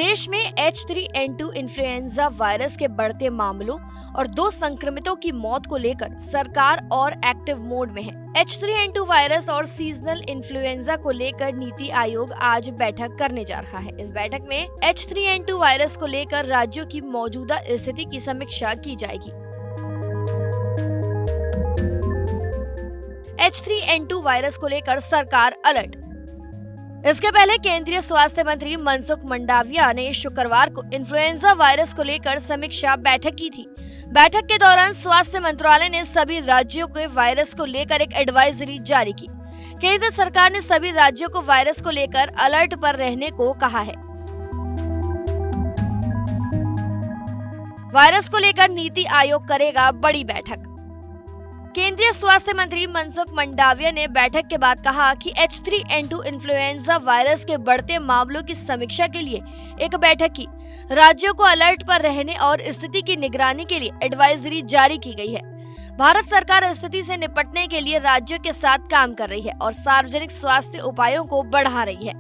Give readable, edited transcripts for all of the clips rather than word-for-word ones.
देश में H3N2 influenza virus के बढ़ते मामलों और 2 संक्रमितों की मौत को लेकर सरकार और एक्टिव मोड में है। H3N2 वायरस और सीजनल इन्फ्लुएंजा को लेकर नीति आयोग आज बैठक करने जा रहा है। इस बैठक में H3N2 वायरस को लेकर राज्यों की मौजूदा स्थिति की समीक्षा की जाएगी। H3N2 वायरस को लेकर सरकार अलर्ट। इसके पहले केंद्रीय स्वास्थ्य मंत्री मनसुख मंडाविया ने शुक्रवार को इन्फ्लुएंजा वायरस को लेकर समीक्षा बैठक की थी। बैठक के दौरान स्वास्थ्य मंत्रालय ने सभी राज्यों को वायरस को लेकर एक एडवाइजरी जारी की। केंद्र सरकार ने सभी राज्यों को वायरस को लेकर अलर्ट पर रहने को कहा है। वायरस को लेकर नीति आयोग करेगा बड़ी बैठक। केंद्रीय स्वास्थ्य मंत्री मनसुख मंडाविया ने बैठक के बाद कहा कि H3N2 इन्फ्लुएंजा वायरस के बढ़ते मामलों की समीक्षा के लिए एक बैठक की। राज्यों को अलर्ट पर रहने और स्थिति की निगरानी के लिए एडवाइजरी जारी की गई है। भारत सरकार स्थिति से निपटने के लिए राज्यों के साथ काम कर रही है और सार्वजनिक स्वास्थ्य उपायों को बढ़ा रही है।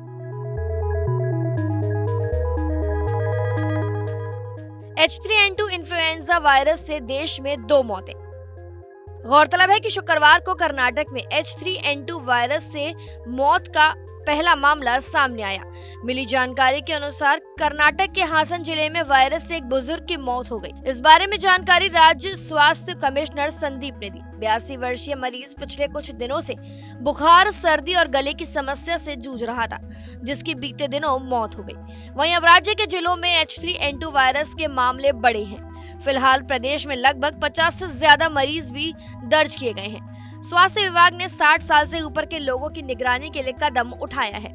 H3N2 इन्फ्लुएंजा वायरस से देश में 2 मौतें। गौरतलब है कि शुक्रवार को कर्नाटक में H3N2 वायरस से मौत का पहला मामला सामने आया। मिली जानकारी के अनुसार कर्नाटक के हासन जिले में वायरस से एक बुजुर्ग की मौत हो गई। इस बारे में जानकारी राज्य स्वास्थ्य कमिश्नर संदीप ने दी। 82 वर्षीय मरीज पिछले कुछ दिनों से बुखार, सर्दी और गले की समस्या से जूझ रहा था, जिसकी बीते दिनों मौत हो गई। वहीं अब राज्य के जिलों में H3N2 वायरस के मामले बढ़े हैं। फिलहाल प्रदेश में लगभग 50 से ज्यादा मरीज भी दर्ज किए गए हैं। स्वास्थ्य विभाग ने 60 साल से ऊपर के लोगों की निगरानी के लिए कदम उठाया है।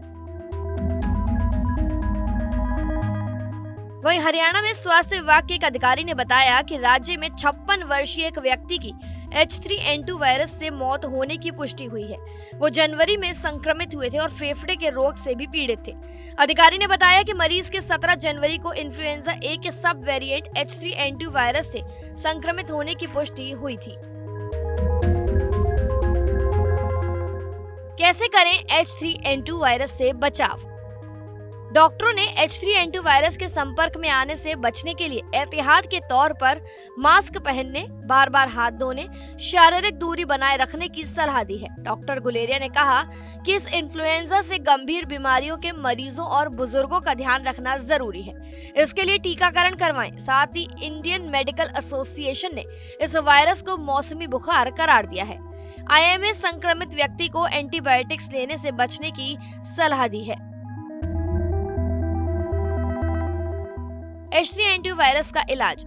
वहीं हरियाणा में स्वास्थ्य विभाग के एक अधिकारी ने बताया कि राज्य में 56 वर्षीय एक व्यक्ति की H3N2 वायरस से मौत होने की पुष्टि हुई है। वो जनवरी में संक्रमित हुए थे और फेफड़े के रोग से भी पीड़ित थे। अधिकारी ने बताया कि मरीज के 17 जनवरी को इन्फ्लुएंजा ए के सब वेरिएंट H3N2 वायरस से संक्रमित होने की पुष्टि हुई थी। कैसे करें H3N2 वायरस से बचाव? डॉक्टरों ने H3N2 वायरस के संपर्क में आने से बचने के लिए एहतियात के तौर पर मास्क पहनने, बार-बार हाथ धोने, शारीरिक दूरी बनाए रखने की सलाह दी है। डॉक्टर गुलेरिया ने कहा कि इस इन्फ्लुएंजा से गंभीर बीमारियों के मरीजों और बुजुर्गों का ध्यान रखना जरूरी है। इसके लिए टीकाकरण करवाएं। साथ ही इंडियन मेडिकल एसोसिएशन ने इस वायरस को मौसमी बुखार करार दिया है। IMA संक्रमित व्यक्ति को एंटीबायोटिक्स लेने से बचने की सलाह दी है। H3N2 वायरस का इलाज।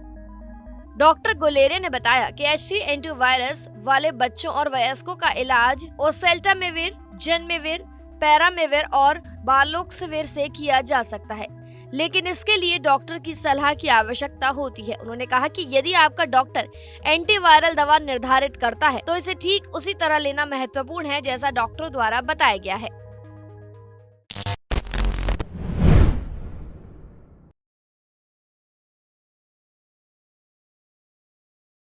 डॉक्टर गुलेरिया ने बताया कि H3N2 वायरस वाले बच्चों और वयस्कों का इलाज ओसेल्टामेविर, जनमेविर, पैरामेविर और बालोक्सिविर से किया जा सकता है, लेकिन इसके लिए डॉक्टर की सलाह की आवश्यकता होती है। उन्होंने कहा कि यदि आपका डॉक्टर एंटीवायरल दवा निर्धारित करता है तो इसे ठीक उसी तरह लेना महत्वपूर्ण है जैसा डॉक्टर द्वारा बताया गया है।